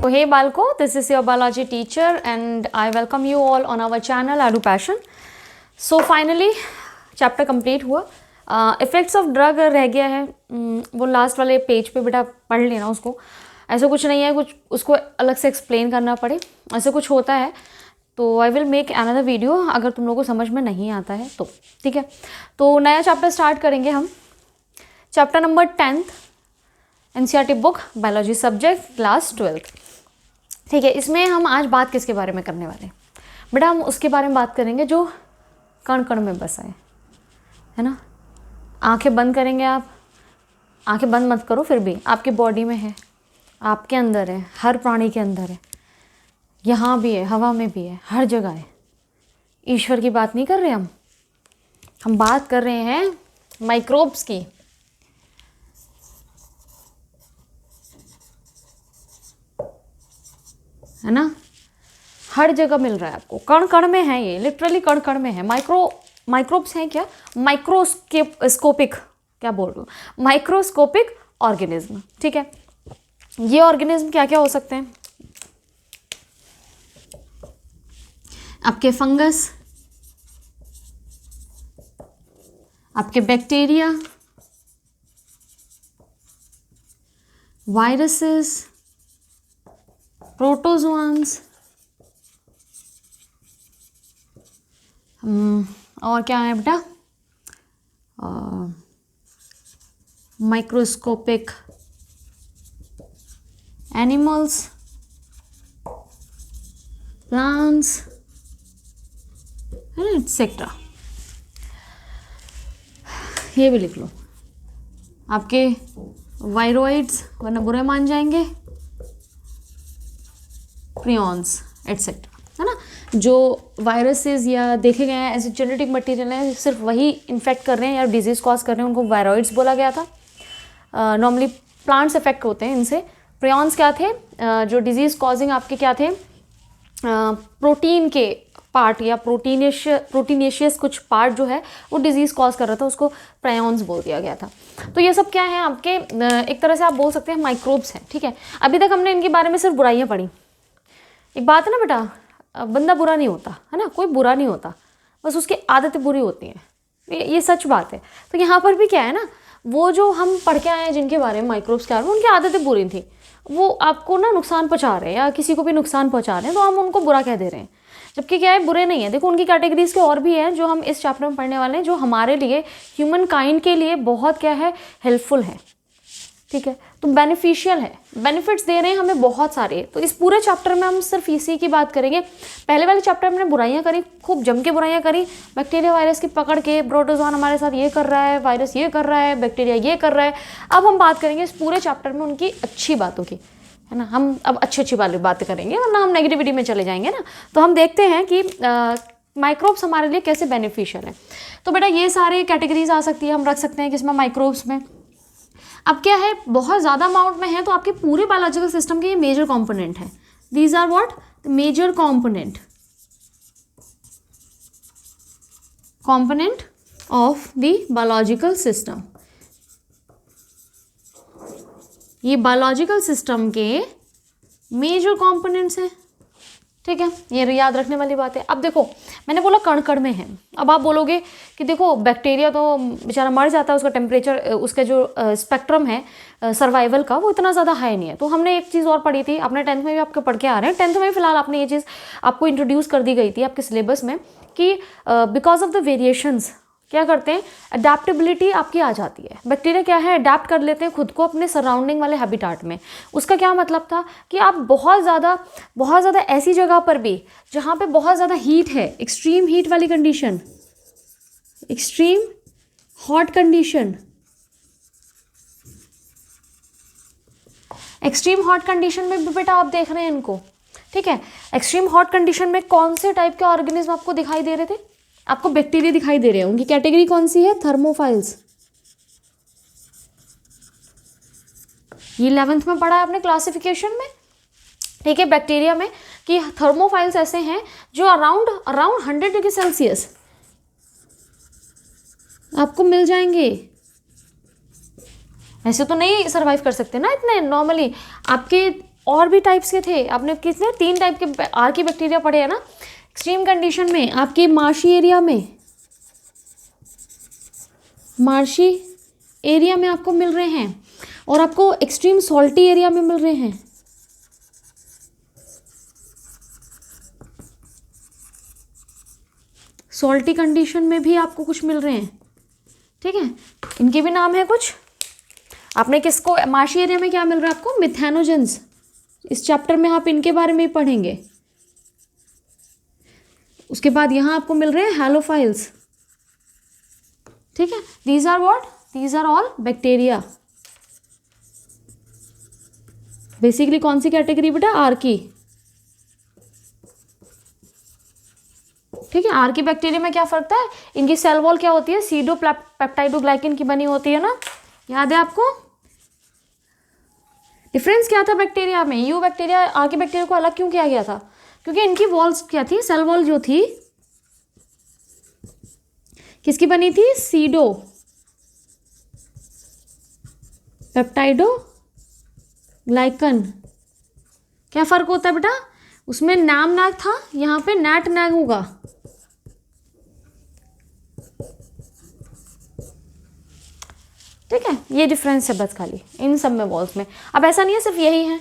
So hey Balko, this is your biology teacher and I welcome you all on our channel Adu Passion. So finally chapter complete हुआ. Effects of drug रह गया है, वो last वाले page पे बेटा पढ़ लेना उसको. ऐसा कुछ नहीं है कुछ उसको अलग से एक्सप्लेन करना पड़े, ऐसे कुछ होता है तो I will make another video अगर तुम लोगों को समझ में नहीं आता है तो. ठीक है, तो नया चैप्टर स्टार्ट करेंगे हम. Chapter number 10th NCERT book biology subject class 12th. ठीक है, इसमें हम आज बात किसके बारे में करने वाले हैं बेटा? हम उसके बारे में बात करेंगे जो कण कण में बसा है ना. आंखें बंद करेंगे आप, आंखें बंद मत करो, फिर भी आपकी बॉडी में है, आपके अंदर है, हर प्राणी के अंदर है, यहाँ भी है, हवा में भी है, हर जगह है. ईश्वर की बात नहीं कर रहे हम बात कर रहे हैं माइक्रोब्स की. है ना, हर जगह मिल रहा है आपको, कण कण में है, ये लिटरली कण कण में है. माइक्रोब्स हैं क्या? माइक्रोस्कोपिक, क्या बोल रही हूँ, माइक्रोस्कोपिक ऑर्गेनिज्म. ठीक है, ये ऑर्गेनिज्म क्या क्या हो सकते हैं? आपके फंगस, आपके बैक्टीरिया, वायरसेस, प्रोटोजोआन्स, और क्या है बेटा? माइक्रोस्कोपिक एनिमल्स, प्लांट्स, है ना, एक्सेट्रा. ये भी लिख लो. आपके वायरोइड्स, वरना बुरे मान जाएंगे, प्रियॉन्स एटसेट्रा, है ना. जो वायरसेस या देखे गए हैं ऐसे जेनेटिक मटेरियल हैं, सिर्फ वही इन्फेक्ट कर रहे हैं या डिजीज़ कॉज कर रहे हैं, उनको वायरोइड्स बोला गया था. नॉर्मली प्लांट्स इफेक्ट होते हैं इनसे. प्रियॉन्स क्या थे? जो डिजीज़ कॉजिंग आपके क्या थे? प्रोटीन के पार्ट या प्रोटीनेशियस कुछ पार्ट जो है वो डिजीज़ कॉज कर रहा था, उसको प्रायॉन्स बोल दिया गया था. तो ये सब क्या है आपके, एक तरह से आप बोल सकते हैं माइक्रोब्स हैं. ठीक है, अभी तक हमने इनके बारे में सिर्फ बुराइयाँ पढ़ी. एक बात है ना बेटा, बंदा बुरा नहीं होता है ना, कोई बुरा नहीं होता, बस उसकी आदतें बुरी होती हैं, ये सच बात है. तो यहाँ पर भी क्या है ना, वो जो हम पढ़ के आए हैं जिनके बारे में माइक्रोब्स के बारे में, उनकी आदतें बुरी थी, वो आपको ना नुकसान पहुँचा रहे हैं या किसी को भी नुकसान पहुँचा रहे हैं, तो हम उनको बुरा कह दे रहे हैं, जबकि क्या है, बुरे नहीं है. देखो उनकी कैटेगरीज के और भी हैं जो हम इस चैप्टर में पढ़ने वाले हैं, जो हमारे लिए, ह्यूमन काइंड के लिए बहुत क्या है, हेल्पफुल है. ठीक है, तो बेनिफिशियल है, बेनिफिट्स दे रहे हैं हमें बहुत सारे. तो इस पूरे चैप्टर में हम सिर्फ इसी की बात करेंगे. पहले वाले चैप्टर में हमने बुराइयां करी, खूब जम के बुराइयां करी, बैक्टीरिया वायरस की पकड़ के, प्रोटोजोआन हमारे साथ ये कर रहा है, वायरस ये कर रहा है, बैक्टीरिया ये कर रहा है. अब हम बात करेंगे इस पूरे चैप्टर में उनकी अच्छी बातों की, है ना. हम अब अच्छी वाली बातें करेंगे, वरना हम नेगेटिविटी में चले जाएंगे ना. तो हम देखते हैं कि माइक्रोब्स हमारे लिए कैसे बेनिफिशियल है. तो बेटा ये सारे कैटेगरीज आ सकती है, हम रख सकते हैं किसमें, माइक्रोब्स में. अब क्या है, बहुत ज़्यादा अमाउंट में है तो आपके पूरे बायोलॉजिकल सिस्टम के ये मेजर कंपोनेंट है. These are what? Major component of the biological system. ये बायोलॉजिकल सिस्टम के मेजर कंपोनेंट्स हैं. ठीक है, ये याद रखने वाली बात है. अब देखो मैंने बोला कण कण में है. अब आप बोलोगे कि देखो बैक्टीरिया तो बेचारा मर जाता है, उसका टेम्परेचर, उसका जो स्पेक्ट्रम है सर्वाइवल का, वो इतना ज़्यादा हाई नहीं है. तो हमने एक चीज़ और पढ़ी थी, आपने 10th में भी आपके पढ़ के आ रहे हैं, 10th में फिलहाल आपने ये चीज़ आपको इंट्रोड्यूस कर दी गई थी आपके सिलेबस में कि बिकॉज ऑफ द वेरिएशंस क्या करते हैं, अडेप्टेबिलिटी आपकी आ जाती है. बैक्टीरिया क्या है, अडेप्ट कर लेते हैं खुद को अपने सराउंडिंग वाले हैबिटाट में. उसका क्या मतलब था कि आप बहुत ज़्यादा ऐसी जगह पर भी जहाँ पे बहुत ज़्यादा हीट है, एक्सट्रीम हीट वाली condition, extreme hot condition, extreme hot condition में भी बेटा आप देख रहे हैं इनको. ठीक है, एक्सट्रीम हॉट कंडीशन में कौन से टाइप के ऑर्गेनिज्म आपको दिखाई दे रहे थे? आपको बैक्टीरिया दिखाई दे रहे हैं. उनकी कैटेगरी कौन सी है? थर्मोफाइल्स. ये 11th में पढ़ा है आपने क्लासिफिकेशन में. ठीक है, बैक्टीरिया में कि थर्मोफाइल्स ऐसे हैं जो अराउंड 100 डिग्री सेल्सियस आपको मिल जाएंगे. ऐसे तो नहीं सर्वाइव कर सकते ना इतने नॉर्मली. आपके और भी टाइप्स के थे, आपने कितने 3 टाइप के आर्की बैक्टीरिया पढ़े हैं ना। एक्सट्रीम कंडीशन में आपके मार्शी एरिया में आपको मिल रहे हैं, और आपको एक्सट्रीम सॉल्टी एरिया में मिल रहे हैं। सॉल्टी कंडीशन में भी आपको कुछ मिल रहे हैं, ठीक है। इनके भी नाम है कुछ। आपने किसको, मार्शी एरिया में क्या मिल रहा है आपको, मिथेनोजेंस। इस चैप्टर में आप इनके बारे में ही पढ़ेंगे। उसके बाद यहाँ आपको मिल रहे हैं हैलोफाइल्स, ठीक है। These are what, these are all bacteria. Basically कौन सी कैटेगरी बेटा, आर्की, ठीक है। आर्की बैक्टीरिया में क्या फर्क था, इनकी सेल वॉल क्या होती है, सीडो पेप्टाइडोग्लाइकन की बनी होती है ना, याद है आपको। डिफरेंस क्या था बैक्टीरिया में, यू बैक्टीरिया आर्की बैक्टीरिया को अलग क्यों किया गया था, क्योंकि इनकी वॉल्स क्या थी, सेल वॉल जो थी किसकी बनी थी, सीडो पेप्टाइडोग्लाइकन। क्या फर्क होता है बेटा, उसमें नाम नैग था, यहाँ पे नैट नैग होगा। ठीक है, ये डिफरेंस है बस खाली इन सब में, वॉल्स में। अब ऐसा नहीं है सिर्फ यही है,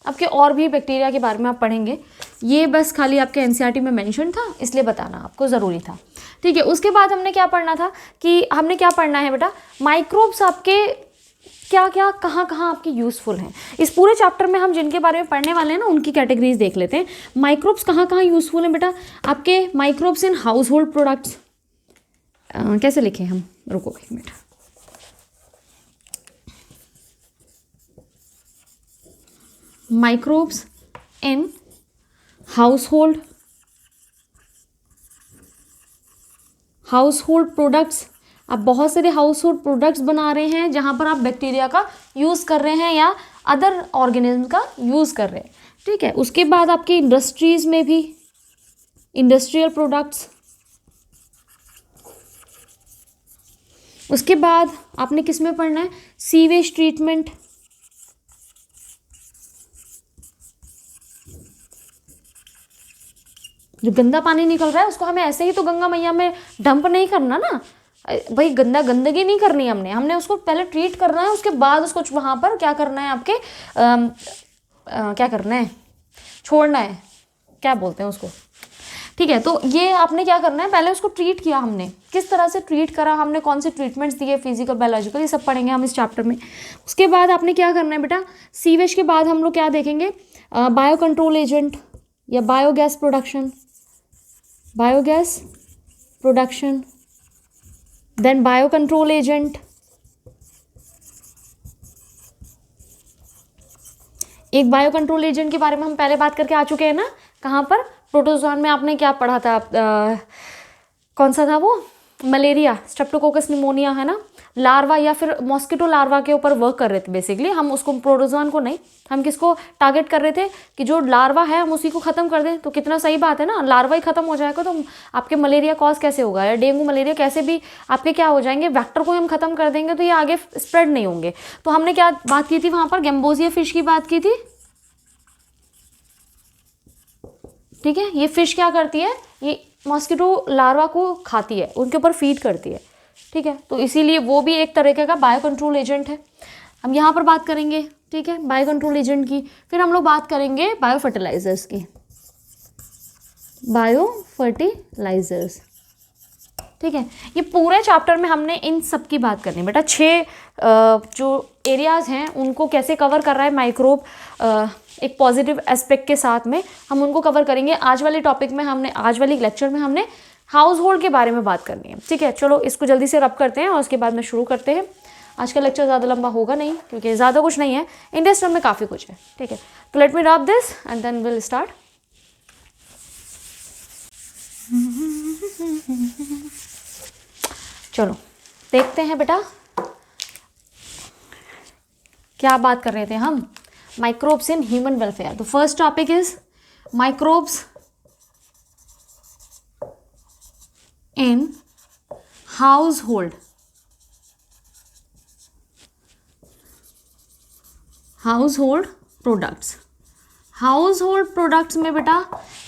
आपके और भी बैक्टीरिया के बारे में आप पढ़ेंगे। ये बस खाली आपके एनसीईआरटी में मेंशन था, इसलिए बताना आपको ज़रूरी था, ठीक है। उसके बाद हमने क्या पढ़ना था कि हमने क्या पढ़ना है बेटा, माइक्रोब्स आपके क्या क्या कहाँ कहाँ आपके यूज़फुल हैं। इस पूरे चैप्टर में हम जिनके बारे में पढ़ने वाले हैं ना, उनकी कैटेगरीज देख लेते हैं। माइक्रोब्स कहाँ कहाँ यूज़फुल हैं बेटा, आपके microbes in house hold products. कैसे लिखें हम, रुको एक minute. Microbes in household products. आप बहुत सारे हाउस होल्ड प्रोडक्ट्स बना रहे हैं जहाँ पर आप बैक्टीरिया का यूज़ कर रहे हैं या अदर ऑर्गेनिज्म का यूज़ कर रहे हैं, ठीक है। उसके बाद आपके इंडस्ट्रीज़ में भी इंडस्ट्रियल प्रोडक्ट्स। उसके बाद आपने किस में पढ़ना है, सीवेज ट्रीटमेंट, जो गंदा पानी निकल रहा है उसको हमें ऐसे ही तो गंगा मैया में डंप नहीं करना ना भाई, गंदगी नहीं करनी हमने उसको पहले ट्रीट करना है, उसके बाद उसको वहाँ पर क्या करना है आपके क्या करना है, छोड़ना है, क्या बोलते हैं उसको, ठीक है। तो ये आपने क्या करना है, पहले उसको ट्रीट किया हमने, किस तरह से ट्रीट करा हमने, कौन से ट्रीटमेंट्स दिए, फिजिकल बायोलॉजिकल, ये सब पढ़ेंगे हम इस चैप्टर में। उसके बाद आपने क्या करना है बेटा, सीवेज के बाद हम लोग क्या देखेंगे, बायो कंट्रोल एजेंट या biogas production, then bio control agent. एक बायो कंट्रोल एजेंट के बारे में हम पहले बात करके आ चुके हैं ना, कहाँ पर, प्रोटोजोआन में आपने क्या पढ़ा था, कौन सा था वो, मलेरिया, स्ट्रेप्टोकोकस निमोनिया, है ना, लार्वा या फिर मॉस्किटो लार्वा के ऊपर वर्क कर रहे थे बेसिकली हम, उसको प्रोटोजोआन को नहीं, हम किसको टारगेट कर रहे थे कि जो लार्वा है हम उसी को ख़त्म कर दें। तो कितना सही बात है ना, लार्वा ही ख़त्म हो जाएगा तो आपके मलेरिया कॉज कैसे होगा, या डेंगू मलेरिया कैसे भी आपके क्या हो जाएंगे, वेक्टर को हम ख़त्म कर देंगे तो ये आगे स्प्रेड नहीं होंगे। तो हमने क्या बात की थी वहाँ पर, गैम्बोसिया फिश की बात की थी, ठीक है। ये फिश क्या करती है, ये मॉस्किटो लार्वा को खाती है, उनके ऊपर फीड करती है, ठीक है। तो इसीलिए वो भी एक तरीके का बायो कंट्रोल एजेंट है, हम यहाँ पर बात करेंगे, ठीक है, बायो कंट्रोल एजेंट की। फिर हम लोग बात करेंगे बायो फर्टिलाइजर्स की, ठीक है। ये पूरे चैप्टर में हमने इन सब की बात करनी है बेटा। 6 जो एरियाज़ हैं उनको कैसे कवर कर रहा है माइक्रोब, एक पॉजिटिव एस्पेक्ट के साथ में हम उनको कवर करेंगे। आज वाले टॉपिक में हमने, आज वाली लेक्चर में हमने हाउस होल्ड के बारे में बात करनी है, ठीक है। चलो इसको जल्दी से रब करते हैं और उसके बाद में शुरू करते हैं। आज का लेक्चर ज़्यादा लंबा होगा नहीं क्योंकि ज़्यादा कुछ नहीं है, इंडस्ट्री में काफ़ी कुछ है, ठीक है। तो let me rub this and then will start. चलो देखते हैं बेटा क्या बात कर रहे थे हम, microbes in human welfare. The first topic is microbes in household products, house hold products में बेटा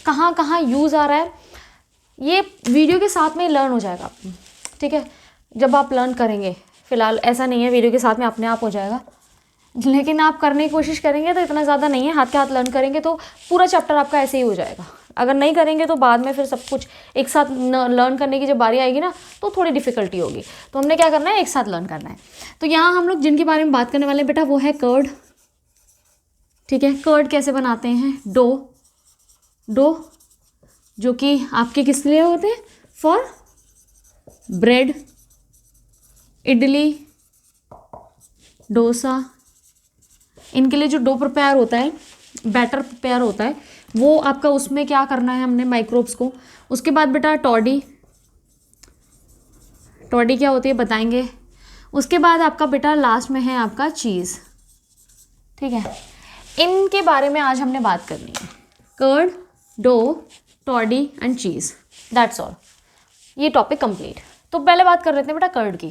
कहाँ कहाँ यूज़ आ रहा है, ये वीडियो के साथ में लर्न हो जाएगा, ठीक है, जब आप लर्न करेंगे। फिलहाल ऐसा नहीं है वीडियो के साथ में अपने आप हो जाएगा, लेकिन आप करने की कोशिश करेंगे तो इतना ज़्यादा नहीं है, हाथ के हाथ लर्न करेंगे तो पूरा चैप्टर आपका ऐसे ही हो जाएगा। अगर नहीं करेंगे तो बाद में फिर सब कुछ एक साथ लर्न करने की जब बारी आएगी ना तो थोड़ी डिफ़िकल्टी होगी। तो हमने क्या करना है, एक साथ लर्न करना है। तो यहाँ हम लोग जिनके बारे में बात करने वाले हैं बेटा वो है कर्ड, ठीक है। कर्ड कैसे बनाते हैं, डो जो कि आपके किस लिए होते हैं, फॉर ब्रेड, इडली, डोसा, इनके लिए जो डो प्रिपेयर होता है, बैटर प्रिपेयर होता है, वो आपका उसमें क्या करना है हमने, माइक्रोब्स को। उसके बाद बेटा टॉडी क्या होती है बताएंगे। उसके बाद आपका बेटा लास्ट में है आपका चीज़, ठीक है। इनके बारे में आज हमने बात करनी है, curd, dough, toddy and cheese, that's all. ये टॉपिक कंप्लीट। तो पहले बात कर रहे थे बेटा कर्ड की।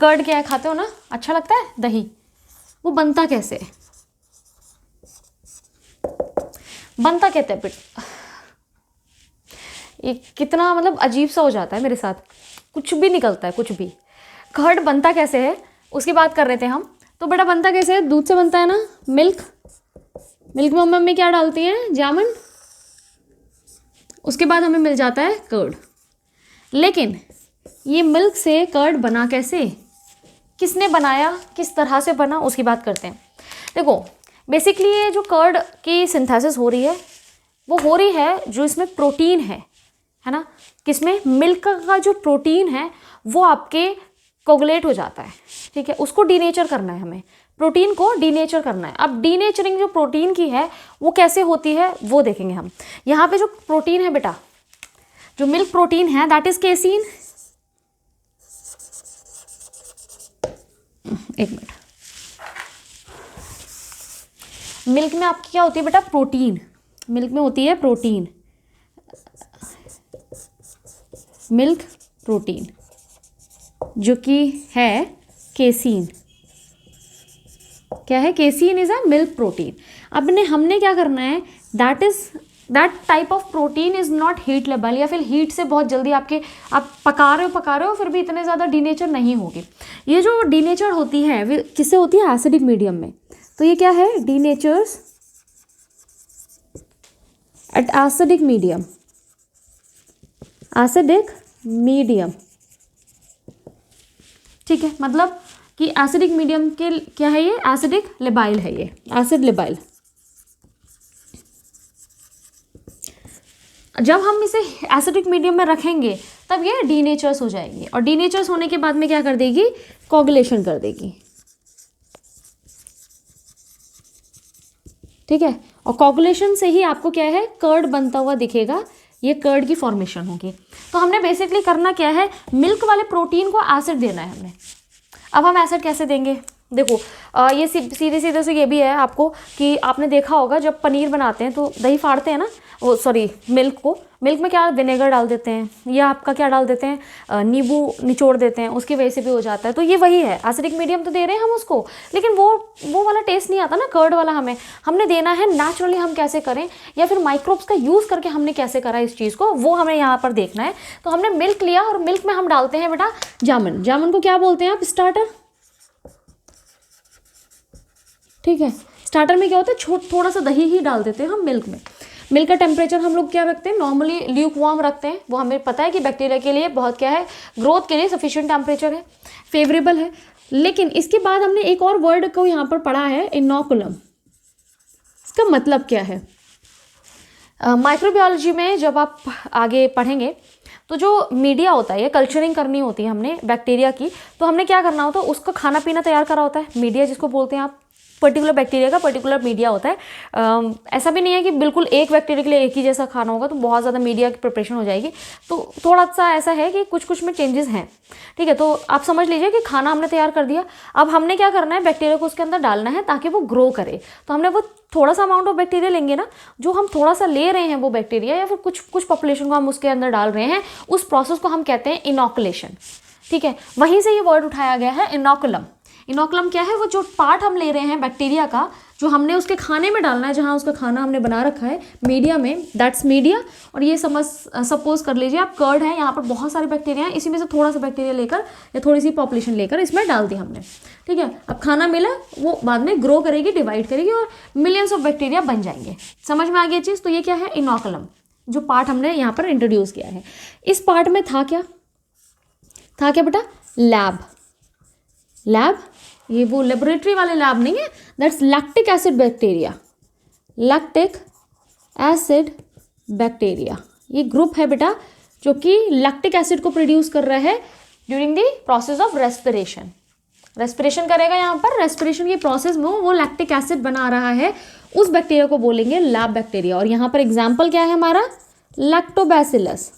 कर्ड क्या है, खाते हो ना, अच्छा लगता है, दही। वो बनता कैसे है, बनता कहते हैं बेटा, ये कितना मतलब अजीब सा हो जाता है मेरे साथ, कुछ भी निकलता है, कुछ भी। कर्ड बनता कैसे है उसकी बात कर रहे थे हम। तो बेटा बनता कैसे है, दूध से बनता है ना, मिल्क में मम्मी क्या डालती हैं, जामन, उसके बाद हमें मिल जाता है कर्ड। लेकिन ये मिल्क से कर्ड बना कैसे, किसने बनाया, किस तरह से बना, उसकी बात करते हैं। देखो बेसिकली ये जो कर्ड की सिंथेसिस हो रही है वो हो रही है जो इसमें प्रोटीन है ना, किसमें, मिल्क का जो प्रोटीन है वो आपके कोगुलेट हो जाता है, ठीक है। उसको डीनेचर करना है हमें, प्रोटीन को डीनेचर करना है। अब डीनेचरिंग जो प्रोटीन की है वो कैसे होती है वो देखेंगे हम। यहाँ पे जो प्रोटीन है बेटा, जो मिल्क प्रोटीन है दैट इज केसीन। एक मिनट, मिल्क में आपकी क्या होती है बेटा, प्रोटीन, मिल्क में होती है प्रोटीन, मिल्क प्रोटीन जो कि है केसीन। क्या है, casein is a milk protein. अब हमने क्या करना है, that type of protein is not heat label, या फिर हीट से बहुत जल्दी आप पका रहे हो फिर भी इतने ज़्यादा डीनेचर नहीं होगी। ये जो डीनेचर होती है किससे होती है, एसिडिक मीडियम में। तो ये क्या है, डीनेचर्स एट एसिडिक मीडियम, ठीक है। मतलब कि एसिडिक मीडियम के क्या है, ये एसिडिक लेबाइल है, ये एसिड लेबाइल। जब हम इसे एसिडिक मीडियम में रखेंगे तब ये डीनेचर्स हो जाएगी, और डीनेचर्स होने के बाद में क्या कर देगी, कोगुलेशन कर देगी, ठीक है। और कोगुलेशन से ही आपको क्या है, कर्ड बनता हुआ दिखेगा, ये कर्ड की फॉर्मेशन होगी। तो हमने बेसिकली करना क्या है, मिल्क वाले प्रोटीन को एसिड देना है हमने। अब हम एसिड कैसे देंगे, देखो ये सीधे सीधे से ये भी है आपको कि आपने देखा होगा जब पनीर बनाते हैं तो दही फाड़ते हैं ना, वो सॉरी मिल्क में क्या विनेगर डाल देते हैं, या आपका क्या डाल देते हैं, नींबू निचोड़ देते हैं, उसकी वजह से भी हो जाता है। तो ये वही है, एसिडिक मीडियम तो दे रहे हैं हम उसको, लेकिन वो वाला टेस्ट नहीं आता ना कर्ड वाला। हमने देना है नेचुरली, हम कैसे करें, या फिर माइक्रोब्स का यूज़ करके हमने कैसे करा इस चीज़ को, वो हमें यहाँ पर देखना है। तो हमने मिल्क लिया और मिल्क में हम डालते हैं बेटा जामुन को क्या बोलते हैं आप, स्टार्टर, ठीक है। स्टार्टर में क्या होता है, थोड़ा सा दही ही डाल देते हैं हम मिल्क में। मिल्क का टेम्परेचर हम लोग क्या रखते हैं, नॉर्मली ल्यूक वार्म रखते हैं। वो हमें पता है कि बैक्टीरिया के लिए बहुत क्या है, ग्रोथ के लिए सफिशिएंट टेम्परेचर है, फेवरेबल है। लेकिन इसके बाद हमने एक और वर्ड को यहाँ पर पढ़ा है, इनोकुलम। इसका मतलब क्या है, माइक्रोबायोलॉजी में जब आप आगे पढ़ेंगे तो जो मीडिया होता है, ये कल्चरिंग करनी होती है हमने बैक्टीरिया की, तो हमने क्या करना होता है, उसका खाना पीना तैयार करा होता है, मीडिया जिसको बोलते हैं आप, पर्टिकुलर बैक्टीरिया का पर्टिकुलर मीडिया होता है। ऐसा भी नहीं है कि बिल्कुल एक बैक्टीरिया के लिए एक ही जैसा खाना होगा, तो बहुत ज़्यादा मीडिया की प्रिपरेशन हो जाएगी। तो थोड़ा सा ऐसा है कि कुछ में चेंजेस हैं, ठीक है। तो आप समझ लीजिए कि खाना हमने तैयार कर दिया, अब हमने क्या करना है, बैक्टीरिया को उसके अंदर डालना है ताकि वो ग्रो करे। तो हमने वो थोड़ा सा अमाउंट ऑफ बैक्टीरिया लेंगे ना, जो हम थोड़ा सा ले रहे हैं वो बैक्टीरिया, या फिर कुछ पॉपुलेशन को हम उसके अंदर डाल रहे हैं, उस प्रोसेस को हम कहते हैं इनोकुलेशन, ठीक है। वहीं से ये वर्ड उठाया गया है इनोकुलम। इनोकुलम क्या है, वो जो पार्ट हम ले रहे हैं बैक्टीरिया का, जो हमने उसके खाने में डालना है, जहाँ उसका खाना हमने बना रखा है मीडिया में, दैट्स मीडिया। और ये सपोज कर लीजिए आप कर्ड है, यहाँ पर बहुत सारे बैक्टीरिया हैं, इसी में से थोड़ा सा बैक्टीरिया लेकर या थोड़ी सी पॉपुलेशन लेकर इसमें डाल दी हमने, ठीक है। अब खाना मिला, वो बाद में ग्रो करेगी, डिवाइड करेगी और मिलियंस ऑफ बैक्टीरिया बन जाएंगे। समझ में आ गई चीज़। तो ये क्या है, इनोकुलम, जो पार्ट हमने यहाँ पर इंट्रोड्यूस किया है। इस पार्ट में था क्या बेटा, लैब। ये वो लेबोरेटरी वाले लैब नहीं है, that's lactic acid bacteria. Lactic acid bacteria ये ग्रुप है बेटा, जो कि लैक्टिक एसिड को प्रोड्यूस कर रहा है during the process of respiration. Respiration करेगा यहाँ पर, रेस्पिरेशन की प्रोसेस में वो लैक्टिक एसिड बना रहा है, उस बैक्टीरिया को बोलेंगे लैब बैक्टीरिया। और यहाँ पर एग्जाम्पल क्या है हमारा, lactobacillus.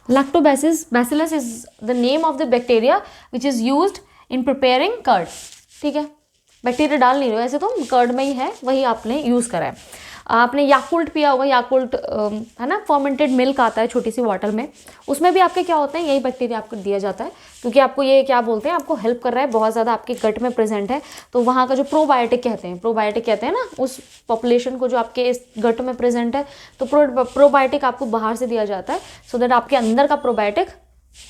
Lactobacillus is the name of the bacteria which is used in preparing curd, ठीक है। बैक्टीरिया डाल नहीं रहे हो, ऐसे तो कर्ड में ही है, वही आपने यूज़ करा है। आपने याकुल्ट पिया होगा, याकुल्ट है ना, फर्मेंटेड मिल्क आता है छोटी सी बॉटल में, उसमें भी आपके क्या होते हैं, यही बैक्टीरिया आपको दिया जाता है, क्योंकि आपको ये क्या बोलते हैं, आपको हेल्प कर रहा है, बहुत ज़्यादा आपके गट में प्रेजेंट है, तो वहाँ का जो प्रोबायोटिक कहते हैं ना, उस पॉपुलेशन को जो आपके इस गट में प्रेजेंट है, तो प्रोबायोटिक आपको बाहर से दिया जाता है, सो दैट आपके अंदर का प्रोबायोटिक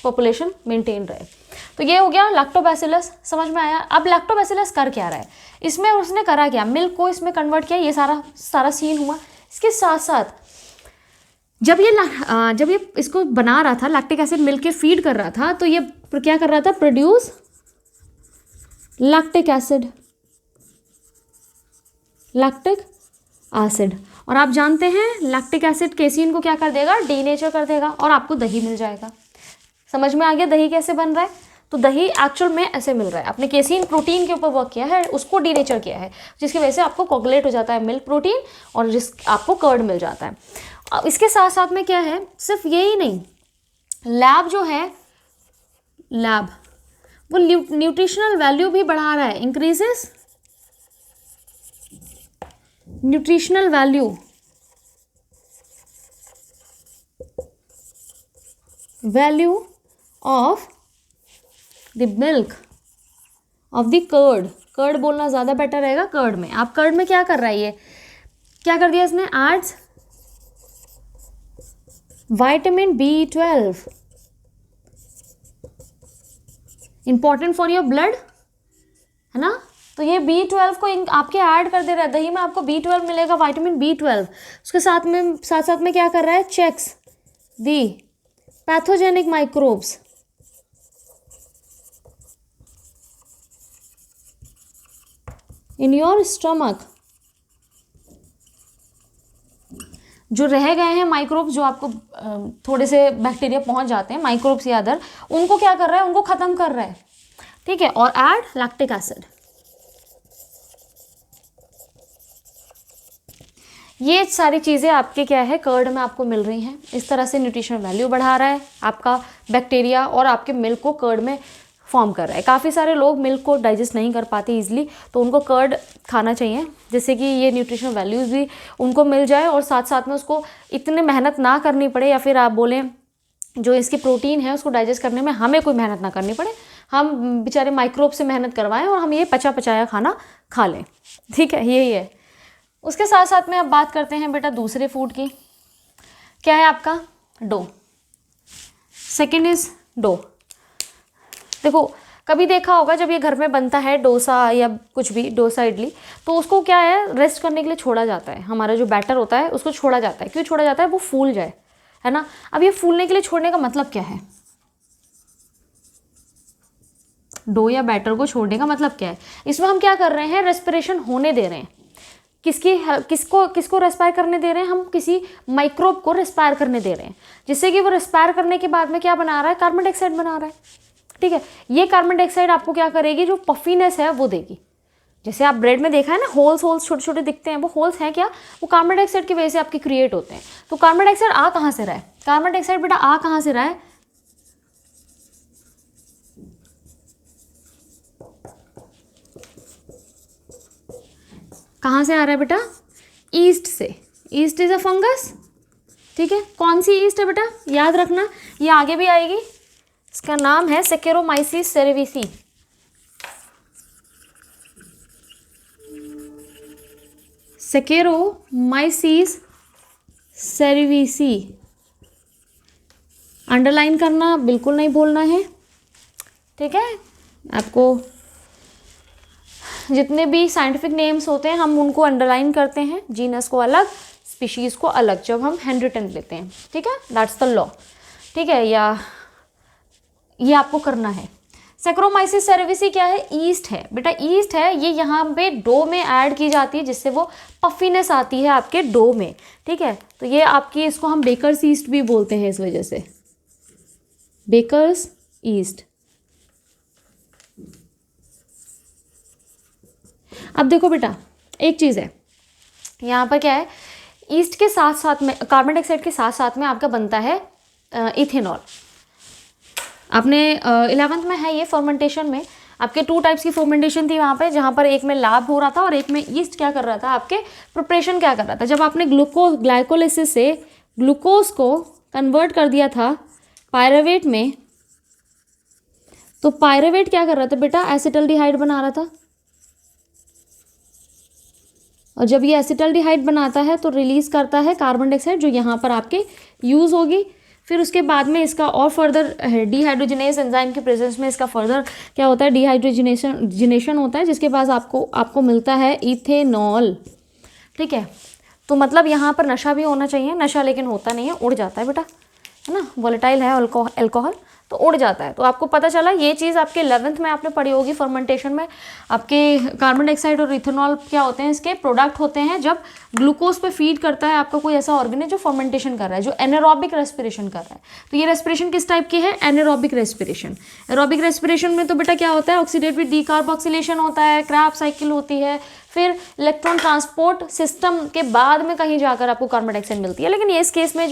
पॉपुलेशन मेंटेन रहे। तो ये हो गया लैक्टोबैसिलस, समझ में आया। अब लैक्टोबैसिलस कर क्या रहा है, इसमें उसने करा क्या, मिल्क को इसमें कन्वर्ट किया, ये सारा सीन हुआ। इसके साथ साथ जब ये इसको बना रहा था, लैक्टिक एसिड मिल्क के फीड कर रहा था, तो ये क्या कर रहा था, प्रोड्यूस लैक्टिक एसिड। और आप जानते हैं लैक्टिक एसिड केसीन को क्या कर देगा, डीनेचर कर देगा, और आपको दही मिल जाएगा। समझ में आ गया दही कैसे बन रहा है। तो दही एक्चुअल में ऐसे मिल रहा है, आपने केसीन प्रोटीन के ऊपर वर्क किया है, उसको डीनेचर किया है, जिसकी वजह से आपको कोगुलेट हो जाता है मिल्क प्रोटीन, और आपको कर्ड मिल जाता है। अब इसके साथ साथ में क्या है, सिर्फ यही नहीं, लैब जो है, वो न्यूट्रिशनल वैल्यू भी बढ़ा रहा है, increases nutritional value of the milk of the curd बोलना ज़्यादा बेटर रहेगा। कर्ड में, आप कर्ड में क्या कर रहा है, ये क्या कर दिया इसने, adds vitamin B12, important for your blood, है ना। तो ये B12 को आपके ऐड कर दे रहा है, दही में आपको B12 मिलेगा, विटामिन B12। उसके साथ में क्या कर रहा है, checks the pathogenic microbes in your stomach. जो रह गए हैं माइक्रोब्स, जो आपको थोड़े से बैक्टीरिया पहुंच जाते हैं, माइक्रोब्स या अदर, उनको क्या कर रहा है, उनको खत्म कर रहा है, ठीक है। और ऐड लैक्टिक एसिड, ये सारी चीज़ें आपके क्या है, कर्ड में आपको मिल रही हैं। इस तरह से न्यूट्रिशनल वैल्यू बढ़ा रहा है आपका बैक्टीरिया, और आपके मिल्क को कर्ड में फॉर्म कर रहा है। काफ़ी सारे लोग मिल्क को डाइजेस्ट नहीं कर पाते ईजिली, तो उनको कर्ड खाना चाहिए, जिससे कि ये न्यूट्रिशनल वैल्यूज़ भी उनको मिल जाए, और साथ साथ में उसको इतनी मेहनत ना करनी पड़े, या फिर आप बोलें जो इसकी प्रोटीन है उसको डाइजेस्ट करने में हमें कोई मेहनत ना करनी पड़े, हम बेचारे माइक्रोब से मेहनत करवाएं और हम ये पचा पचाया खाना खा लें, ठीक है, यही है। उसके साथ साथ में अब बात करते हैं बेटा दूसरे फूड की। क्या है आपका, डो। Second is dough. देखो कभी देखा होगा जब ये घर में बनता है डोसा या कुछ भी, डोसा इडली, तो उसको क्या है, रेस्ट करने के लिए छोड़ा जाता है। हमारा जो बैटर होता है उसको छोड़ा जाता है, क्यों छोड़ा जाता है, वो फूल जाए, है ना। अब ये फूलने के लिए छोड़ने का मतलब क्या है, डो या बैटर को छोड़ने का मतलब क्या है, इसमें हम क्या कर रहे हैं, रेस्पिरेशन होने दे रहे हैं। किसको रेस्पायर करने दे रहे हैं, हम किसी माइक्रोब को रेस्पायर करने दे रहे हैं, जिससे कि वो रेस्पायर करने के बाद में क्या बना रहा है, कार्बन डाइऑक्साइड बना रहा है, ठीक है। ये कार्बन डाइऑक्साइड आपको क्या करेगी, जो पफीनेस है वो देगी। जैसे आप ब्रेड में देखा है ना, होल्स छोटे छोटे दिखते हैं, वो होल्स हैं क्या, वो कार्बन डाइऑक्साइड की वजह से आपके क्रिएट होते हैं। तो कार्बन डाइऑक्साइड आ कहाँ से रहा है, कार्बन डाइऑक्साइड बेटा आ कहाँ से रहा है, कहाँ से आ रहा है बेटा, ईस्ट से। ईस्ट इज अ फंगस, ठीक है। कौन सी ईस्ट है बेटा, याद रखना, ये आगे भी आएगी, इसका नाम है Saccharomyces cerevisiae. Saccharomyces cerevisiae, underline करना बिल्कुल नहीं भूलना है, ठीक है। आपको जितने भी साइंटिफिक नेम्स होते हैं हम उनको अंडरलाइन करते हैं, जीनस को अलग, स्पीशीज़ को अलग, जब हम हैंडरिटन लेते हैं, ठीक है। दैट्स द लॉ, ठीक है। या ये आपको करना है। सेक्रोमाइसिस सेरेविसी क्या है? ईस्ट है बेटा, ईस्ट है। ये यहाँ पे डो में ऐड की जाती है जिससे वो पफीनेस आती है आपके डो में, ठीक है। तो ये आपकी, इसको हम बेकर्स ईस्ट भी बोलते हैं इस वजह से, बेकर्स ईस्ट। अब देखो बेटा, एक चीज़ है यहाँ पर, क्या है, ईस्ट के साथ साथ में, कार्बन डाइऑक्साइड के साथ साथ में आपका बनता है इथेनॉल। आपने 11th में है ये फर्मेंटेशन में, आपके 2 टाइप्स की फर्मेंटेशन थी वहाँ पे, जहाँ पर एक में लैब हो रहा था और एक में ईस्ट क्या कर रहा था, आपके प्रिपरेशन क्या कर रहा था। जब आपने ग्लाइकोलाइसिस से ग्लूकोज को कन्वर्ट कर दिया था पायरुवेट में, तो पायरुवेट क्या कर रहा था बेटा, एसिटल्डिहाइड बना रहा था। और जब ये एसिटल्डिहाइड बनाता है तो रिलीज करता है कार्बन डाइऑक्साइड, जो यहाँ पर आपके यूज़ होगी। फिर उसके बाद में इसका और फर्दर डिहाइड्रोजनेस एंजाइम के प्रेजेंस में इसका फर्दर क्या होता है, डिहाइड्रोजनेशन होता है, जिसके बाद आपको मिलता है इथेनॉल, ठीक है। तो मतलब यहाँ पर नशा भी होना चाहिए, नशा लेकिन होता नहीं है, उड़ जाता है बेटा, है ना, वोलेटाइल है अल्कोहल, तो उड़ जाता है। तो आपको पता चला ये चीज़ आपके 11th में आपने पढ़ी होगी फर्मेंटेशन में। आपके कार्बन डाइऑक्साइड और इथेनॉल क्या होते हैं, इसके प्रोडक्ट होते हैं जब ग्लूकोज पे फीड करता है आपका कोई ऐसा ऑर्गेन जो फर्मेंटेशन कर रहा है, जो एनारोबिक रेस्पिरेशन कर रहा है। तो ये रेस्पिरेशन किस टाइप की है, एनारोबिक रेस्पिरेशन। एरोबिक रेस्पिरेशन में तो बेटा क्या होता है, ऑक्सीडेटिव डीकार्बोक्सिलेशन होता है, क्रैब साइकिल होती है, फिर इलेक्ट्रॉन ट्रांसपोर्ट सिस्टम के बाद में कहीं जाकर आपको कार्बन डाइऑक्साइड मिलती है। लेकिन ये इस केस में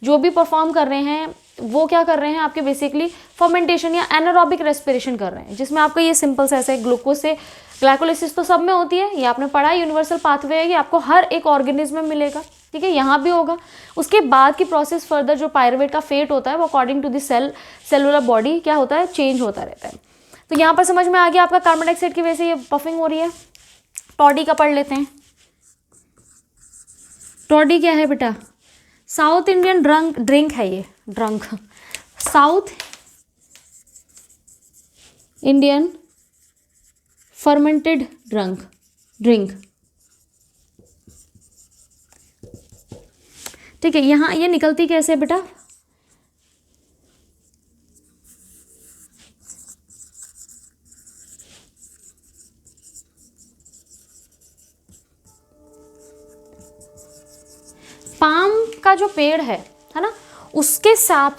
जो भी परफॉर्म कर रहे हैं वो क्या कर रहे हैं, आपके बेसिकली फर्मेंटेशन या एनारोबिक रेस्पिरेशन कर रहे हैं, जिसमें आपका ये सिंपल सा ऐसे ग्लूकोज से ग्लाइकोलाइसिस तो सब में होती है, ये आपने पढ़ा, यूनिवर्सल पाथवे है, ये आपको हर एक ऑर्गेनिज्म में मिलेगा, ठीक है, यहाँ भी होगा। उसके बाद की प्रोसेस फर्दर जो पायरुवेट का फेट होता है वो according to the cellular body क्या होता है, चेंज होता रहता है। तो यहाँ पर समझ में आ गया आपका कार्बन डाइऑक्साइड की वजह से ये पफिंग हो रही है। टॉडी का पढ़ लेते हैं। टॉडी क्या है बेटा, साउथ इंडियन ड्रिंक है ये, साउथ इंडियन फर्मेंटेड ड्रिंक, ठीक है। यहाँ ये निकलती कैसे बेटा, पाम का जो पेड़ है ना, उसके सैप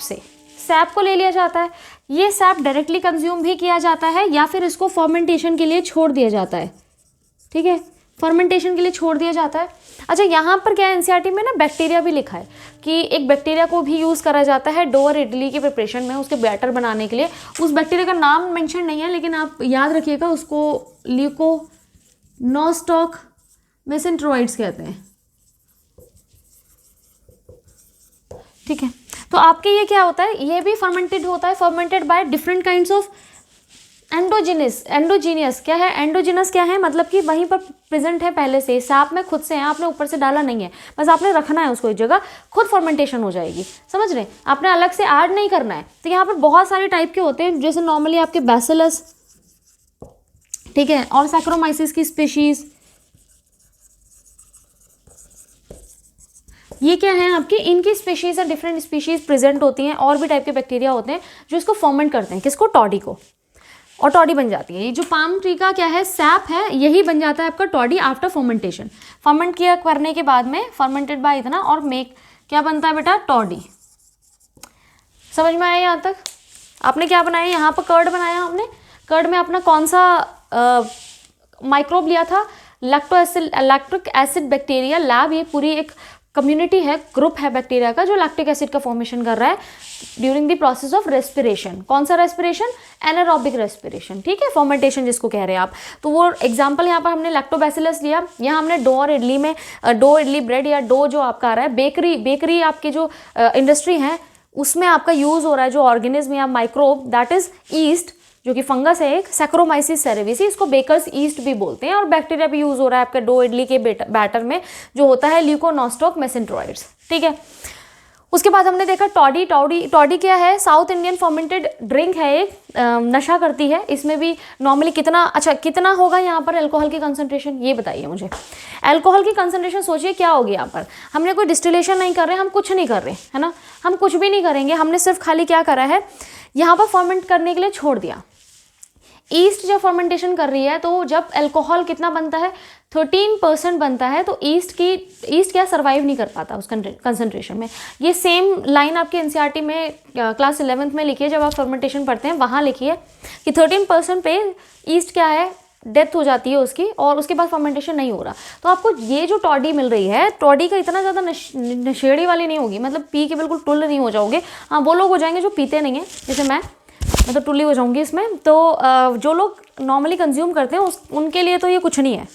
को ले लिया जाता है। ये सैप डायरेक्टली कंज्यूम भी किया जाता है या फिर इसको फर्मेंटेशन के लिए छोड़ दिया जाता है, ठीक है, फर्मेंटेशन के लिए छोड़ दिया जाता है। अच्छा, यहाँ पर क्या है, एनसीईआरटी में ना बैक्टीरिया भी लिखा है कि एक बैक्टीरिया को भी यूज़ करा जाता है डो और इडली के प्रिपरेशन में, उसके बैटर बनाने के लिए। उस बैक्टीरिया का नाम मेंशन नहीं है, लेकिन आप याद रखिएगा, उसको ल्यूकोनोस्टॉक मेसेंट्रोइड्स कहते हैं, ठीक है। तो आपके ये क्या होता है, ये भी फर्मेंटेड होता है, fermented by different kinds of endogenous क्या है, एंडोजिनस क्या है, मतलब कि वहीं पर प्रेजेंट है पहले से, सैप में खुद से है, आपने ऊपर से डाला नहीं है, बस आपने रखना है उसको एक जगह, खुद फर्मेंटेशन हो जाएगी, समझ रहे हैं, आपने अलग से ऐड नहीं करना है। तो यहाँ पर बहुत सारे टाइप के होते हैं, जैसे नॉर्मली आपके बैसिलस, ठीक है, और सैक्रोमाइसिस की स्पीशीज, ये क्या है आपकी, इनकी स्पीशीज है, डिफरेंट स्पीशीज प्रेजेंट होती हैं, और भी टाइप के बैक्टीरिया होते हैं जो इसको फर्मेंट करते हैं, किसको, टॉडी को, और टॉडी बन जाती है। ये जो पाम ट्री का क्या है, सैप है, यही बन जाता है आपका टॉडी आफ्टर फर्मेंटेशन। फर्मेंट किया करने के बाद में, फर्मेंटेड बाय इतना, और मेक क्या बनता है बेटा, टॉडी। समझ में आया यहाँ तक? आपने क्या बनाया, यहाँ पर कर्ड बनाया हमने, कर्ड में अपना कौन सा माइक्रोब लिया था, लैक्टिक एसिड बैक्टीरिया लैब। ये पूरी एक कम्युनिटी है, ग्रुप है बैक्टीरिया का जो लैक्टिक एसिड का फॉर्मेशन कर रहा है during the process of respiration. कौन सा रेस्पिरेशन, एनारोबिक रेस्पिरेशन, ठीक है, फर्मेंटेशन जिसको कह रहे हैं आप। तो वो एग्जांपल यहाँ पर हमने लैक्टोबैसिलस लिया, यहाँ हमने डो और इडली में, डो इडली ब्रेड या डो जो आपका आ रहा है, बेकरी आपकी जो इंडस्ट्री है उसमें आपका यूज़ हो रहा है जो ऑर्गेनिज्म या माइक्रोब, दैट इज ईस्ट, जो कि फंगस है एक, सैक्रोमाइसिस सेरेविसी, इसको बेकर्स ईस्ट भी बोलते हैं। और बैक्टीरिया भी यूज़ हो रहा है आपका डो इडली के बैटर में, जो होता है ल्यूकोनोस्टोक मेसेंट्रोइड्स, ठीक है। उसके बाद हमने देखा टॉडी। टॉडी क्या है? साउथ इंडियन फर्मेंटेड ड्रिंक है, एक नशा करती है। इसमें भी नॉर्मली कितना होगा यहाँ पर अल्कोहल की कंसंट्रेशन, ये बताइए मुझे। अल्कोहल की कंसंट्रेशन सोचिए क्या होगी यहाँ पर। हमने कोई डिस्टिलेशन नहीं कर रहे, हम कुछ नहीं कर रहे, है ना, हम कुछ भी नहीं करेंगे। हमने सिर्फ खाली क्या करा है, यहाँ पर फर्मेंट करने के लिए छोड़ दिया। ईस्ट जब फर्मेंटेशन कर रही है तो जब अल्कोहल कितना बनता है, 13% बनता है, तो ईस्ट क्या सर्वाइव नहीं कर पाता उस कंसंट्रेशन में। ये सेम लाइन आपके एनसीईआरटी में क्लास 11th में लिखी है, जब आप फर्मेंटेशन पढ़ते हैं वहाँ लिखी है कि 13% पे ईस्ट क्या है, डेथ हो जाती है उसकी, और उसके बाद फर्मेंटेशन नहीं हो रहा। तो आपको ये जो टॉडी मिल रही है, टॉडी का इतना ज़्यादा नशेड़ी वाली नहीं होगी, मतलब पी के बिल्कुल टुल्ल नहीं हो जाओगे। हाँ, वो लोग हो जाएंगे जो पीते नहीं हैं, जैसे मैं तो टुल्ली हो जाऊंगी इसमें। तो जो लोग नॉर्मली कंज्यूम करते हैं उनके लिए तो ये कुछ नहीं है,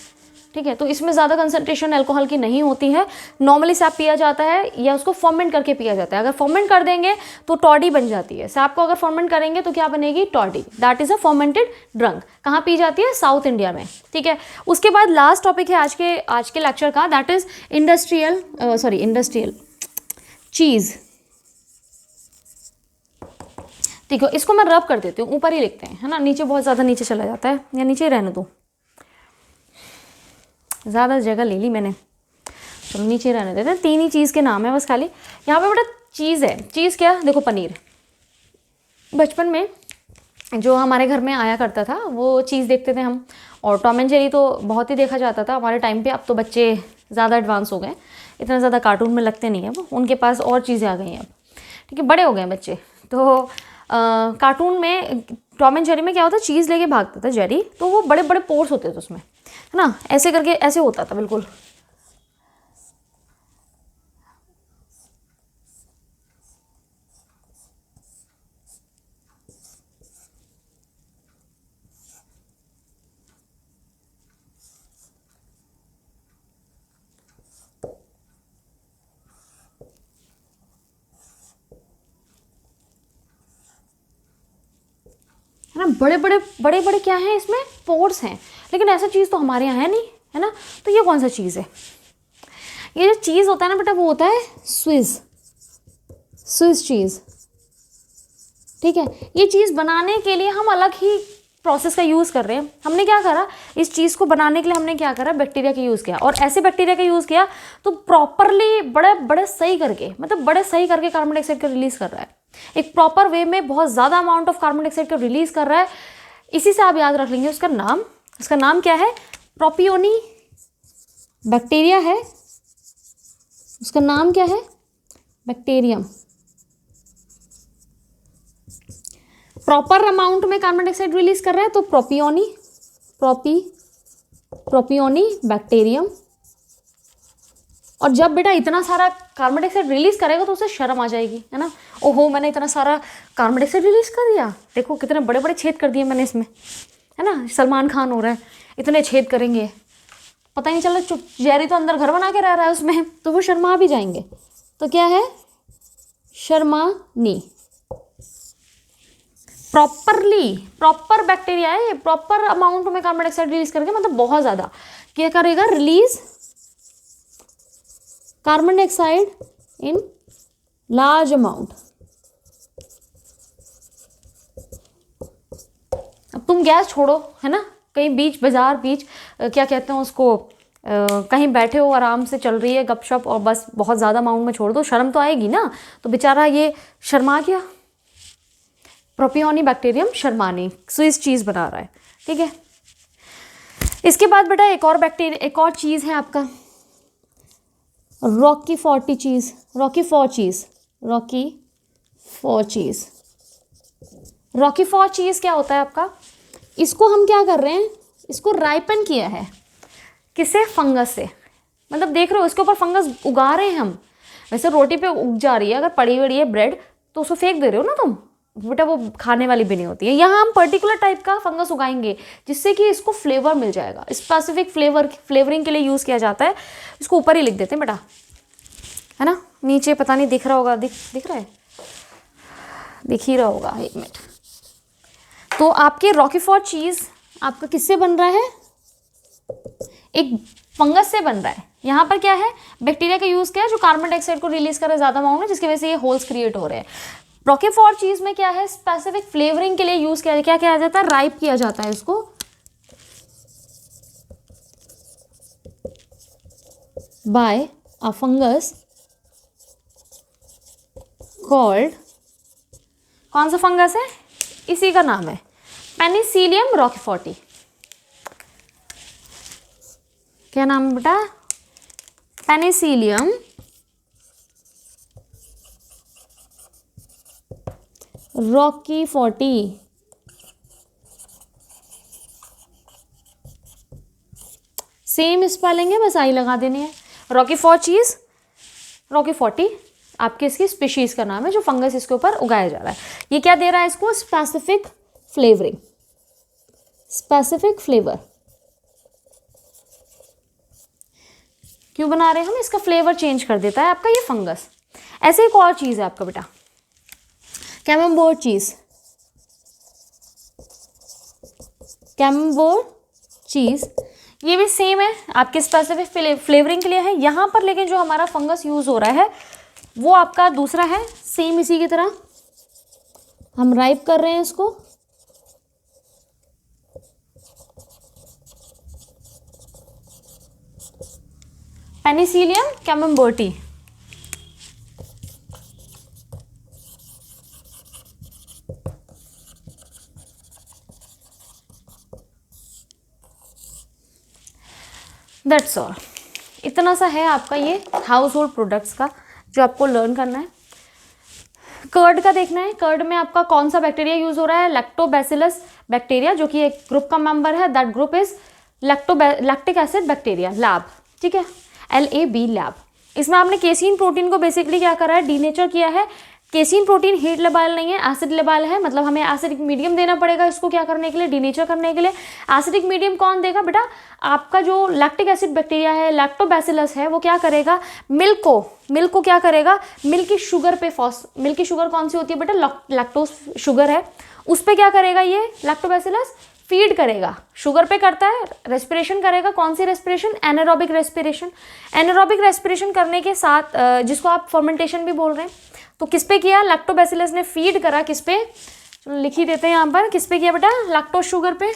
ठीक है। तो इसमें ज़्यादा कंसंट्रेशन अल्कोहल की नहीं होती है। नॉर्मली सैप पिया जाता है या उसको फर्मेंट करके पिया जाता है। अगर फर्मेंट कर देंगे तो टॉडी बन जाती है। सैप को अगर फर्मेंट करेंगे तो क्या बनेगी, toddy. That is a fermented drunk. कहाँ पी जाती है, साउथ इंडिया में, ठीक है। उसके बाद लास्ट टॉपिक है आज के लेक्चर का, दैट इज़ इंडस्ट्रियल चीज़। ठीक है, इसको मैं रब कर देती हूँ, ऊपर ही लिखते हैं, है ना, नीचे बहुत ज़्यादा नीचे चला जाता है, या नीचे ही रहने दो, ज़्यादा जगह ले ली मैंने, चलो नीचे ही रहने देते हैं। 3 ही चीज़ के नाम है बस खाली। यहाँ पे बेटा चीज़ है, चीज़ क्या, देखो पनीर। बचपन में जो हमारे घर में आया करता था वो चीज़ देखते थे हम, और टॉम एंड जेरी तो बहुत ही देखा जाता था हमारे टाइम पे। अब तो बच्चे ज़्यादा एडवांस हो गए, इतना ज़्यादा कार्टून में लगते नहीं है वो, उनके पास और चीज़ें आ गई हैं अब, ठीक है, बड़े हो गए बच्चे। तो कार्टून में टॉम एंड जेरी में क्या होता है, चीज़ लेके भागता था जेरी, तो वो बड़े बड़े पोर्स होते थे उसमें, है ना, ऐसे करके ऐसे होता था बिल्कुल। है ना, बड़े बड़े क्या हैं इसमें, पोर्स हैं। लेकिन ऐसा चीज़ तो हमारे यहाँ है नहीं, है ना। तो ये कौन सा चीज़ है, ये जो चीज़ होता है ना बेटा, वो होता है स्विस चीज़, ठीक है। ये चीज़ बनाने के लिए हम अलग ही प्रोसेस का यूज़ कर रहे हैं। हमने क्या करा, इस चीज़ को बनाने के लिए हमने क्या करा, बैक्टीरिया का यूज़ किया, और ऐसे बैक्टीरिया का यूज़ किया तो प्रॉपरली बड़े सही करके, मतलब बड़े सही करके कार्बन डाइऑक्साइड को रिलीज़ कर रहा है, एक प्रॉपर वे में बहुत ज़्यादा अमाउंट ऑफ कार्बन डाइऑक्साइड को रिलीज़ कर रहा है। इसी से आप याद रख लेंगे उसका नाम क्या है, प्रोपियोनी बैक्टीरिया है, उसका नाम क्या है, बैक्टीरियम। प्रॉपर अमाउंट में कार्बन डाइऑक्साइड रिलीज कर रहा है तो प्रोपियोनी बैक्टीरियम। और जब बेटा इतना सारा कार्बन डाइऑक्साइड रिलीज करेगा तो उसे शर्म आ जाएगी, है ना, ओहो मैंने इतना सारा कार्बन डाइऑक्साइड रिलीज कर दिया, देखो कितने बड़े बड़े छेद कर दिए मैंने इसमें, है ना, सलमान खान हो रहा है, इतने छेद करेंगे, पता ही नहीं चल रहा, जेरी तो अंदर घर बना के रह रहा है उसमें, तो वो शर्मा भी जाएंगे। तो क्या है, शर्मानी। प्रॉपर बैक्टीरिया है, प्रॉपर अमाउंट में कार्बन डाइऑक्साइड रिलीज करके, मतलब बहुत ज़्यादा क्या करेगा, release carbon dioxide in large amount. अब तुम गैस छोड़ो, है ना, कहीं बाजार क्या कहते हैं उसको, कहीं बैठे हो, आराम से चल रही है गपशप, और बस बहुत ज़्यादा अमाउंट में छोड़ दो, शर्म तो आएगी ना, तो बेचारा ये शर्मा गया। प्रोपियोनी बैक्टीरियम शर्मानी स्विस चीज़ बना रहा है, ठीक है। इसके बाद बेटा एक और चीज़ है आपका, रॉकी फॉर चीज़ क्या होता है आपका, इसको हम क्या कर रहे हैं, इसको राइपन किया है, किससे, फंगस से, मतलब देख रहे हो इसके ऊपर फंगस उगा रहे हैं हम। वैसे रोटी पे उग जा रही है, अगर पड़ी हुई है ब्रेड तो उसको फेंक दे रहे हो ना तुम, बेटा वो खाने वाली भी नहीं होती है। यहाँ हम पर्टिकुलर टाइप का फंगस उगाएंगे जिससे कि इसको फ्लेवर मिल जाएगा, स्पेसिफिक फ्लेवरिंग के लिए यूज़ किया जाता है। इसको ऊपर ही लिख देते हैं बेटा, है ना, नीचे पता नहीं दिख रहा होगा, दिख रहा है, दिख ही रहा होगा, 1 मिनट। तो आपके रॉकीफोर्ट चीज़ आपका किससे बन रहा है? एक फंगस से बन रहा है। यहाँ पर क्या है, बैक्टीरिया का यूज़ किया है जो कार्बन डाइऑक्साइड को रिलीज कर रहा है ज़्यादा अमाउंट में, जिसकी वजह से ये होल्स क्रिएट हो रहे हैं। रॉकीफोर्ट चीज़ में क्या है, स्पेसिफिक फ्लेवरिंग के लिए यूज़ किया, क्या किया जाता है, राइप किया जाता है इसको बाय अ फंगस कॉल्ड, कौन सा फंगस है, इसी का नाम है पेनिसिलियम रॉकीफोर्टी। क्या नाम है बेटा, पेनिसिलियम रॉकीफोर्टी। सेम स्पेलिंग है, बस आई लगा देनी है। रॉकीफोर्ट चीज, रॉकीफोर्टी आपके इसकी स्पीशीज का नाम है जो फंगस इसके ऊपर उगाया जा रहा है। ये क्या दे रहा है इसको, स्पेसिफिक फ्लेवरिंग, स्पेसिफिक फ्लेवर। क्यों बना रहे हैं हम, इसका फ्लेवर चेंज कर देता है आपका ये फंगस। ऐसे एक और चीज है आपका बेटा, कैमम्बोर्ड चीज, कैमम्बोर्ड चीज, ये भी सेम है, आपके स्पेसिफिक फ्लेवरिंग के लिए है यहाँ पर, लेकिन जो हमारा फंगस यूज हो रहा है वो आपका दूसरा है। सेम इसी की तरह हम राइप कर रहे हैं इसको, पेनिसिलियम कैमम्बोर्टी। दैट्स ऑल, इतना सा है आपका ये हाउस होल्ड प्रोडक्ट्स का जो आपको लर्न करना है। कर्ड का देखना है, कर्ड में आपका कौन सा बैक्टीरिया यूज हो रहा है, लैक्टोबैसिलस बैक्टीरिया, जो कि एक ग्रुप का मेंबर है। That group is lactic acid bacteria lab, ठीक है, LAB लैब। इसमें आपने केसीन प्रोटीन को बेसिकली क्या करा है, डीनेचर किया है। केसीन प्रोटीन हीट लेबाइल नहीं है, एसिड लेबाइल है, मतलब हमें एसिडिक मीडियम देना पड़ेगा इसको क्या करने के लिए, डीनेचर करने के लिए। एसिडिक मीडियम कौन देगा बेटा, आपका जो लैक्टिक एसिड बैक्टीरिया है, लैक्टोबैसिलस है, वो क्या करेगा, मिल्क को क्या करेगा, मिल्क की शुगर पे मिल्क की शुगर कौन सी होती है बेटा, लैक्टोज शुगर है, उस पर क्या करेगा ये लैक्टोबैसिलस, फीड करेगा, शुगर पे करता है, रेस्पिरेशन करेगा। कौन सी respiration, anaerobic respiration. Anaerobic respiration करने के साथ जिसको आप फर्मेंटेशन भी बोल रहे हैं, तो किस पे किया, लैक्टोबैसिलस ने फीड करा, किस पे, लिख ही देते हैं यहाँ पर, किस पे किया बेटा, लैक्टोज शुगर पे।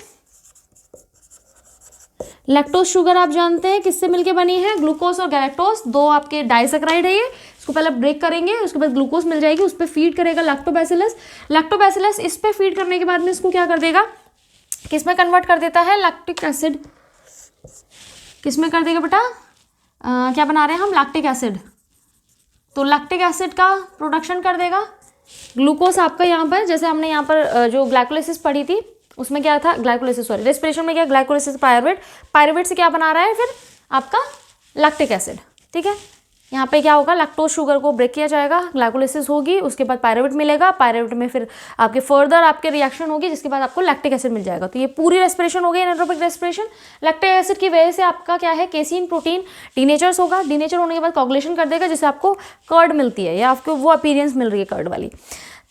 लैक्टोज शुगर आप जानते हैं किससे मिलके बनी है, ग्लूकोज और गैलेक्टोज, दो आपके डाइसैकेराइड है ये। इसको पहले ब्रेक करेंगे, उसके बाद ग्लूकोज मिल जाएगी, उस पर फीड करेगा लैक्टोबैसिलस। लैक्टोबैसिलस इस पे फीड करने के बाद में इसको क्या कर देगा, किस में कन्वर्ट कर देता है, लैक्टिक एसिड, किस में कर देगा बेटा, क्या बना रहे हैं हम, लैक्टिक एसिड। तो लैक्टिक एसिड का प्रोडक्शन कर देगा। ग्लूकोज आपका यहाँ पर, जैसे हमने यहाँ पर जो ग्लाइकोलाइसिस पढ़ी थी उसमें क्या था, ग्लाइकोलाइसिस सॉरी रेस्पिरेशन में क्या, ग्लाइकोलाइसिस पायरुवेट, पायरुवेट से क्या बना रहा है फिर आपका लैक्टिक एसिड, ठीक है। यहाँ पे क्या होगा, लैक्टोज शुगर को ब्रेक किया जाएगा, ग्लाइकोलाइसिस होगी, उसके बाद पायरुवेट मिलेगा, पायरुवेट में फिर आपके फर्दर आपके रिएक्शन होगी, जिसके बाद आपको लैक्टिक एसिड मिल जाएगा। तो ये पूरी रेस्पिरेशन हो गई एनारोबिक रेस्पिरेशन। लैक्टिक एसिड की वजह से आपका क्या है, केसीन प्रोटीन डीनेचर्स होगा, डीनेचर होने के बाद कोगुलेशन कर देगा, जिससे आपको कर्ड मिलती है या आपको वो अपीयरेंस मिल रही है कर्ड वाली।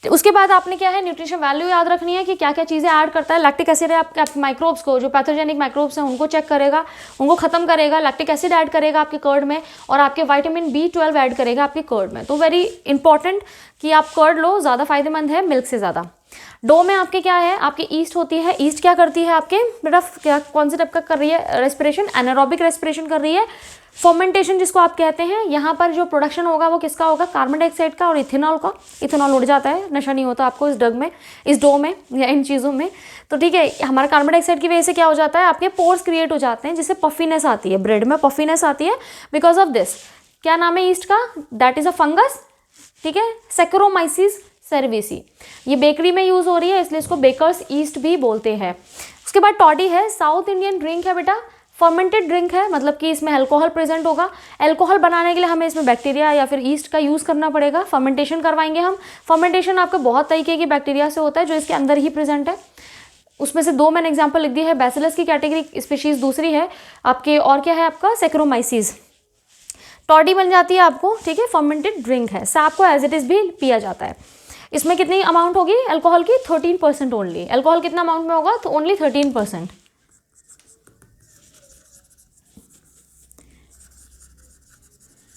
उसके बाद आपने क्या है, न्यूट्रिशन वैल्यू याद रखनी है कि क्या क्या चीज़ें ऐड करता है। लैक्टिक एसिड है आपके माइक्रोब्स को, जो पैथोजेनिक माइक्रोब्स हैं उनको चेक करेगा, उनको खत्म करेगा। लैक्टिक एसिड ऐड करेगा आपके कर्ड में, और आपके विटामिन B12 ऐड करेगा आपके कर्ड में। तो वेरी इंपॉर्टेंट कि आप कर्ड लो, ज़्यादा फायदेमंद है मिल्क से ज़्यादा। डो में आपके क्या है, आपकी ईस्ट होती है। ईस्ट क्या करती है आपके बेटा, क्या कौन से टाइप का कर रही है रेस्पिरेशन, एनारोबिक रेस्पिरेशन कर रही है। फर्मेंटेशन जिसको आप कहते हैं, यहाँ पर जो प्रोडक्शन होगा वो किसका होगा, कार्बन डाइऑक्साइड का और इथेनॉल का। इथेनॉल उड़ जाता है, नशा नहीं होता आपको इस ड्रग में, इस डो में या इन चीज़ों में। तो ठीक है, हमारा कार्बन डाइऑक्साइड की वजह से क्या हो जाता है, आपके पोर्स क्रिएट हो जाते हैं, जिससे पफीनेस आती है, ब्रेड में पफीनेस आती है बिकॉज ऑफ दिस। क्या नाम है ईस्ट का, दैट इज अ फंगस, ठीक है, सैक्रोमाइसिस सेरेविसी। ये बेकरी में यूज हो रही है, इसलिए इसको बेकर्स ईस्ट भी बोलते हैं। उसके बाद टॉडी है, साउथ इंडियन ड्रिंक है बेटा, फर्मेंटेड ड्रिंक है, मतलब कि इसमें अल्कोहल प्रेजेंट होगा। अल्कोहल बनाने के लिए हमें इसमें बैक्टीरिया या फिर ईस्ट का यूज़ करना पड़ेगा, फर्मेंटेशन करवाएंगे हम। फर्मेंटेशन आपके बहुत तरीके की बैक्टीरिया से होता है जो इसके अंदर ही प्रेजेंट है। उसमें से दो मैंने एग्जाम्पल लिख दी है, बैसिलस की कैटेगरी स्पीशीज दूसरी है आपके, और क्या है आपका सैक्रोमाइसिस। टॉडी बन जाती है आपको, ठीक है, फर्मेंटेड ड्रिंक है, साप को एज इट इज़ भी पिया जाता है। इसमें कितनी अमाउंट होगी अल्कोहल की? 13% ओनली। अल्कोहल कितना अमाउंट में होगा? तो ओनली 13%।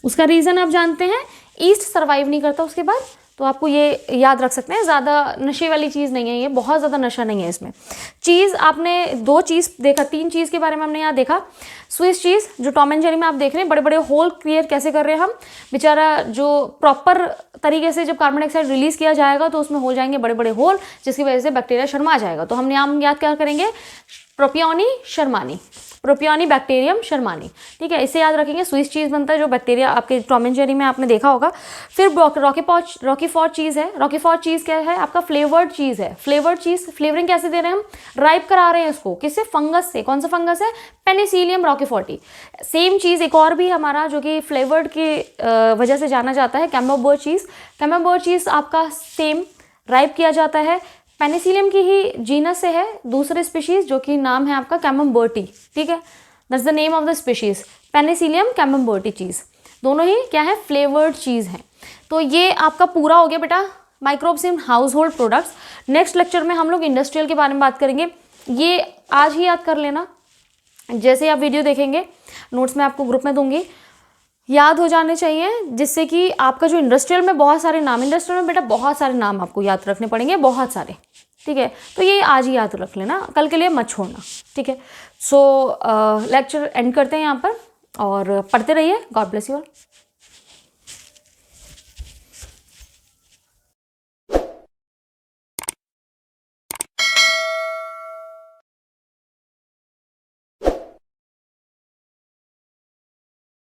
उसका रीज़न आप जानते हैं, ईस्ट सर्वाइव नहीं करता उसके बाद, तो आपको ये याद रख सकते हैं। ज़्यादा नशे वाली चीज़ नहीं है ये, बहुत ज़्यादा नशा नहीं है इसमें। चीज़ आपने 2 चीज़ देखा, 3 चीज़ के बारे में हमने यहाँ देखा। स्विस चीज़ जो टॉम एंड जेरी में आप देख रहे हैं, बड़े बड़े होल क्रिएट कैसे कर रहे हैं हम, बेचारा जो प्रॉपर तरीके से जब कार्बन डाइऑक्साइड रिलीज़ किया जाएगा तो उसमें हो जाएंगे बड़े बड़े होल, जिसकी वजह से बैक्टीरिया शर्मा जाएगा। तो हम नाम याद क्या करेंगे? प्रोपियोनी शर्मानी, प्रोपियोनी बैक्टीरियम शर्मानी, ठीक है, इसे याद रखेंगे। स्विस चीज़ बनता है जो बैक्टीरिया आपके टॉम एंड जेरी में आपने देखा होगा। फिर रॉकीफॉर्ड चीज़ है। रॉकीफॉर्ड चीज़ क्या है? आपका फ्लेवर्ड चीज़ है। फ्लेवर्ड चीज़ फ्लेवरिंग कैसे दे रहे हैं हम? राइप करा रहे हैं इसको, किससे? फंगस से। कौन सा फंगस है? पेनिसिलियम रॉकीफॉर्टी। सेम चीज़ एक और भी हमारा जो कि फ्लेवर्ड की वजह से जाना जाता है, कैम्बरबर्ड चीज़। कैम्बरबर्ड चीज़ आपका सेम राइप किया जाता है, पेनिसिलियम की ही जीनस से है, दूसरे स्पीशीज़ जो कि नाम है आपका कैम्बरबर्टी, ठीक है, that's the name of the species, penicillium camemberti cheese. दोनों ही क्या है? फ्लेवर्ड चीज़ है। तो ये आपका पूरा हो गया बेटा microbes in house hold products. Next lecture में हम लोग इंडस्ट्रियल के बारे में बात करेंगे। ये आज ही याद कर लेना, जैसे आप वीडियो देखेंगे नोट्स मैं आपको ग्रुप में दूंगी, याद हो जाने चाहिए, जिससे कि आपका जो इंडस्ट्रियल में बहुत सारे नाम, इंडस्ट्रियल में बेटा बहुत सारे नाम आपको याद रखने पड़ेंगे, बहुत सारे, ठीक है। तो ये आज ही याद रख लेना, कल के लिए मत छोड़ना, ठीक है। सो लेक्चर एंड करते हैं यहाँ पर, और पढ़ते रहिए। God bless you all.